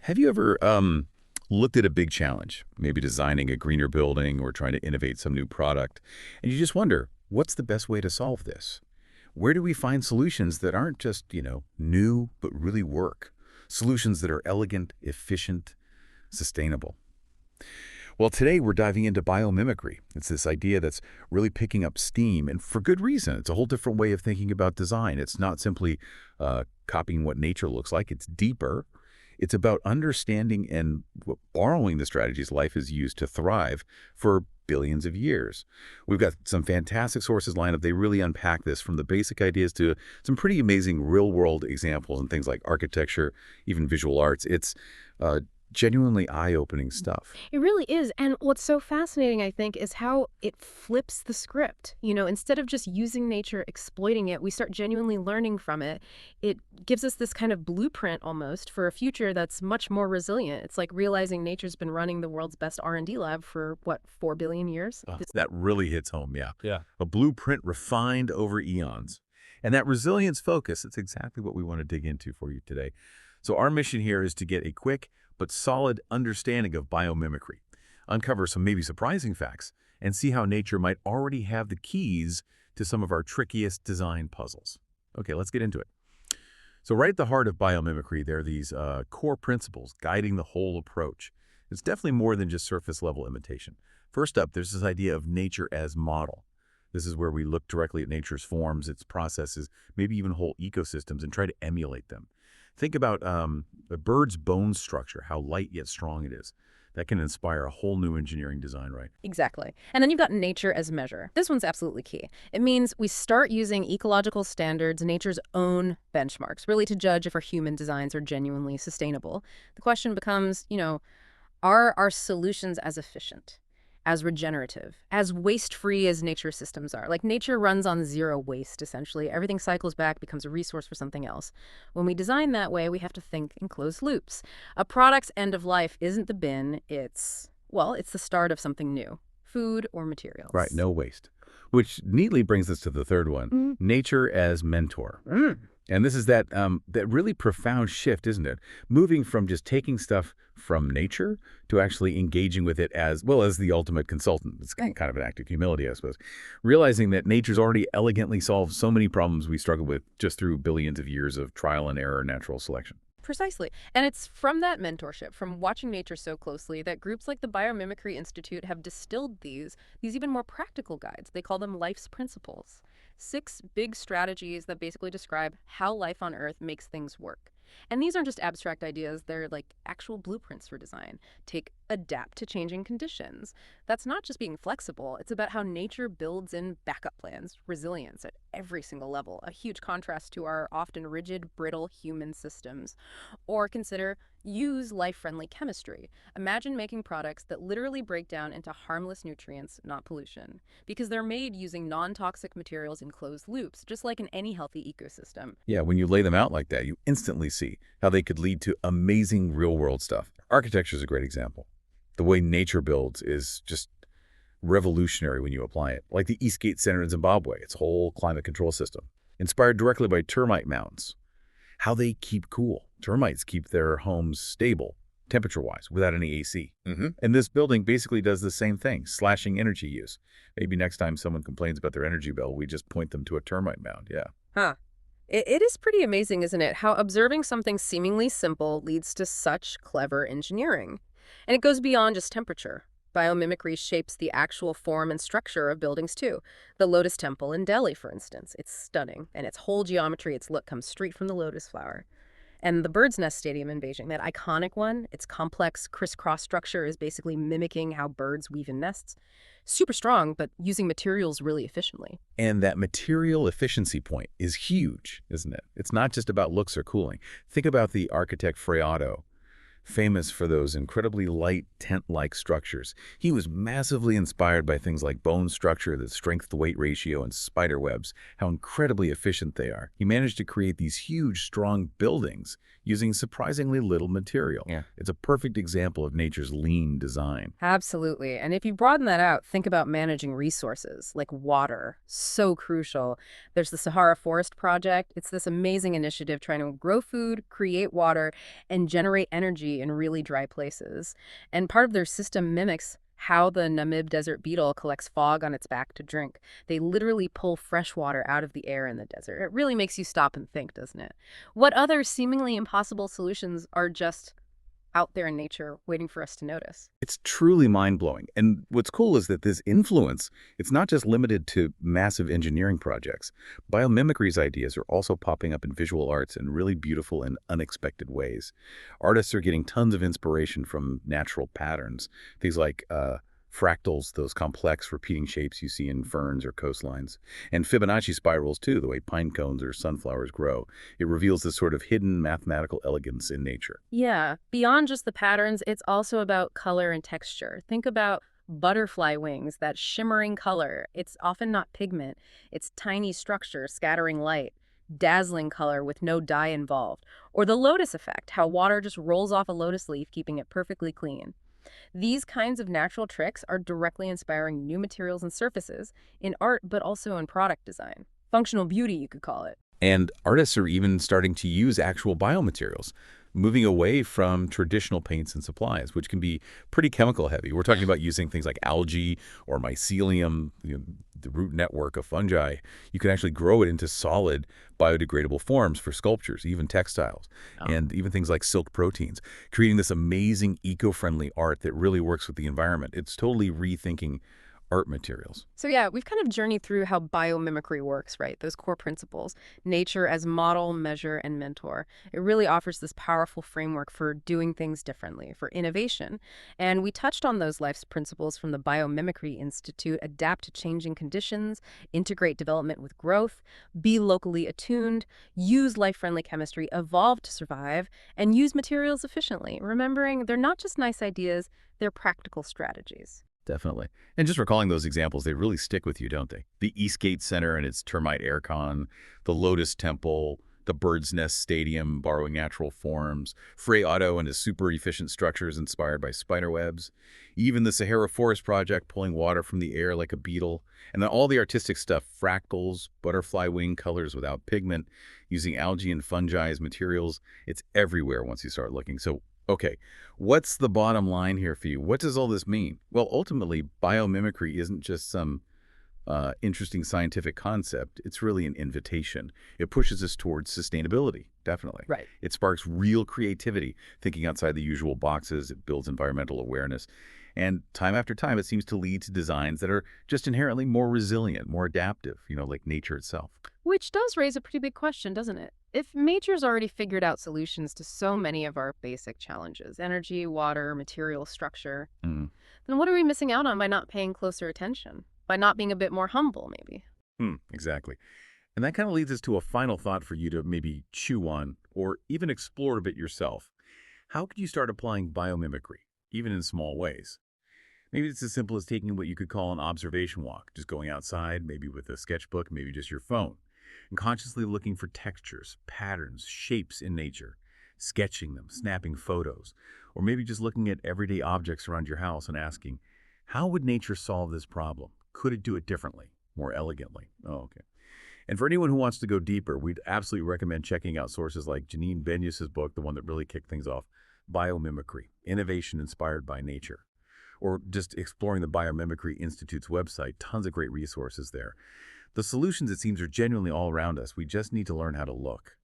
Have you ever looked at a big challenge, maybe designing a greener building or trying to innovate some new product, and you just wonder, what's the best way to solve this? Where do we find solutions that aren't just, new, but really work? Solutions that are elegant, efficient, sustainable. Well, today we're diving into biomimicry. It's this idea that's really picking up steam, and for good reason. It's a whole different way of thinking about design. It's not simply copying what nature looks like. It's deeper. It's about understanding and borrowing the strategies life has used to thrive for billions of years. We've got some fantastic sources lined up. They really unpack this from the basic ideas to some pretty amazing real-world examples and things like architecture, even visual arts. It's genuinely eye-opening stuff. It really is. And what's so fascinating, I think, is how it flips the script. Instead of just using nature, exploiting it, we start genuinely learning from it. It gives us this kind of blueprint almost for a future that's much more resilient. It's like realizing nature's been running the world's best R&D lab for, 4 billion years? That really hits home, yeah. Yeah. A blueprint refined over eons. And that resilience focus, it's exactly what we want to dig into for you today. So our mission here is to get a quick but solid understanding of biomimicry, uncover some maybe surprising facts, and see how nature might already have the keys to some of our trickiest design puzzles. Okay, let's get into it. So right at the heart of biomimicry, there are these core principles guiding the whole approach. It's definitely more than just surface-level imitation. First up, there's this idea of nature as model. This is where we look directly at nature's forms, its processes, maybe even whole ecosystems, and try to emulate them. Think about a bird's bone structure, how light yet strong it is. That can inspire a whole new engineering design, right? Exactly. And then you've got nature as measure. This one's absolutely key. It means we start using ecological standards, nature's own benchmarks, really to judge if our human designs are genuinely sustainable. The question becomes, are our solutions as efficient, as regenerative, as waste-free as nature systems are? Like, nature runs on zero waste, essentially. Everything cycles back, becomes a resource for something else. When we design that way, we have to think in closed loops. A product's end of life isn't the bin, it's the start of something new. Food or materials. Right, no waste. Which neatly brings us to the third one, nature as mentor. And this is that really profound shift, isn't it? Moving from just taking stuff from nature to actually engaging with it as well as the ultimate consultant. It's kind of an act of humility, I suppose. Realizing that nature's already elegantly solved so many problems we struggle with just through billions of years of trial and error natural selection. Precisely. And it's from that mentorship, from watching nature so closely, that groups like the Biomimicry Institute have distilled these even more practical guides. They call them life's principles. 6 big strategies that basically describe how life on Earth makes things work. And these aren't just abstract ideas, they're like actual blueprints for design. Take adapt to changing conditions. That's not just being flexible, it's about how nature builds in backup plans, resilience at every single level, a huge contrast to our often rigid, brittle human systems. Or consider use life-friendly chemistry. Imagine making products that literally break down into harmless nutrients, not pollution, because they're made using non-toxic materials in closed loops, just like in any healthy ecosystem. Yeah, when you lay them out like that, you instantly see how they could lead to amazing real-world stuff. Architecture is a great example. The way nature builds is just revolutionary when you apply it. Like the Eastgate Center in Zimbabwe, its whole climate control system, inspired directly by termite mounds. How they keep cool. Termites keep their homes stable, temperature-wise, without any AC. And this building basically does the same thing, slashing energy use. Maybe next time someone complains about their energy bill, we just point them to a termite mound, yeah. Huh. It is pretty amazing, isn't it, how observing something seemingly simple leads to such clever engineering. And it goes beyond just temperature. Biomimicry shapes the actual form and structure of buildings, too. The Lotus Temple in Delhi, for instance. It's stunning, and its whole geometry, its look, comes straight from the lotus flower. And the Bird's Nest Stadium in Beijing, that iconic one, its complex crisscross structure is basically mimicking how birds weave in nests. Super strong, but using materials really efficiently. And that material efficiency point is huge, isn't it? It's not just about looks or cooling. Think about the architect Freado, famous for those incredibly light tent-like structures. He was massively inspired by things like bone structure, the strength-to-weight ratio, and spider webs, how incredibly efficient they are. He managed to create these huge, strong buildings using surprisingly little material. Yeah. It's a perfect example of nature's lean design. Absolutely. And if you broaden that out, think about managing resources like water. So crucial. There's the Sahara Forest Project. It's this amazing initiative trying to grow food, create water, and generate energy in really dry places. And part of their system mimics how the Namib desert beetle collects fog on its back to drink. They literally pull fresh water out of the air in the desert. It really makes you stop and think, doesn't it? What other seemingly impossible solutions are just out there in nature waiting for us to notice? It's truly mind-blowing. And what's cool is that this influence, it's not just limited to massive engineering projects. Biomimicry's ideas are also popping up in visual arts in really beautiful and unexpected ways. Artists are getting tons of inspiration from natural patterns, things like fractals, those complex repeating shapes you see in ferns or coastlines, and Fibonacci spirals too, the way pine cones or sunflowers grow. It reveals this sort of hidden mathematical elegance in nature. Yeah, beyond just the patterns, it's also about color and texture. Think about butterfly wings, that shimmering color. It's often not pigment, it's tiny structure scattering light, dazzling color with no dye involved. Or the lotus effect, how water just rolls off a lotus leaf, keeping it perfectly clean. These kinds of natural tricks are directly inspiring new materials and surfaces in art, but also in product design. Functional beauty, you could call it. And artists are even starting to use actual biomaterials, moving away from traditional paints and supplies, which can be pretty chemical heavy. We're talking about using things like algae or mycelium, the root network of fungi. You can actually grow it into solid biodegradable forms for sculptures, even textiles, and even things like silk proteins, creating this amazing eco-friendly art that really works with the environment. It's totally rethinking art materials. So yeah, we've kind of journeyed through how biomimicry works, right? Those core principles, nature as model, measure, and mentor. It really offers this powerful framework for doing things differently, for innovation. And we touched on those life's principles from the Biomimicry Institute: adapt to changing conditions, integrate development with growth, be locally attuned, use life-friendly chemistry, evolve to survive, and use materials efficiently, remembering they're not just nice ideas, they're practical strategies. Definitely. And just recalling those examples, they really stick with you, don't they? The Eastgate Center and its termite aircon, the Lotus Temple, the Bird's Nest Stadium borrowing natural forms, Frey Otto and his super efficient structures inspired by spider webs, even the Sahara Forest Project pulling water from the air like a beetle, and then all the artistic stuff, fractals, butterfly wing colors without pigment, using algae and fungi as materials. It's everywhere once you start looking. So okay, what's the bottom line here for you? What does all this mean? Well, ultimately, biomimicry isn't just some interesting scientific concept. It's really an invitation. It pushes us towards sustainability, definitely. Right. It sparks real creativity, thinking outside the usual boxes. It builds environmental awareness. And time after time, it seems to lead to designs that are just inherently more resilient, more adaptive, like nature itself. Which does raise a pretty big question, doesn't it? If nature's already figured out solutions to so many of our basic challenges, energy, water, material structure, Mm. then what are we missing out on by not paying closer attention? By not being a bit more humble, maybe? Exactly. And that kind of leads us to a final thought for you to maybe chew on or even explore a bit yourself. How could you start applying biomimicry, even in small ways? Maybe it's as simple as taking what you could call an observation walk, just going outside, maybe with a sketchbook, maybe just your phone, and consciously looking for textures, patterns, shapes in nature, sketching them, snapping photos, or maybe just looking at everyday objects around your house and asking, how would nature solve this problem? Could it do it differently, more elegantly? Oh, okay. And for anyone who wants to go deeper, we'd absolutely recommend checking out sources like Janine Benyus's book, the one that really kicked things off, Biomimicry, Innovation Inspired by Nature, or just exploring the Biomimicry Institute's website. Tons of great resources there. The solutions, it seems, are genuinely all around us. We just need to learn how to look.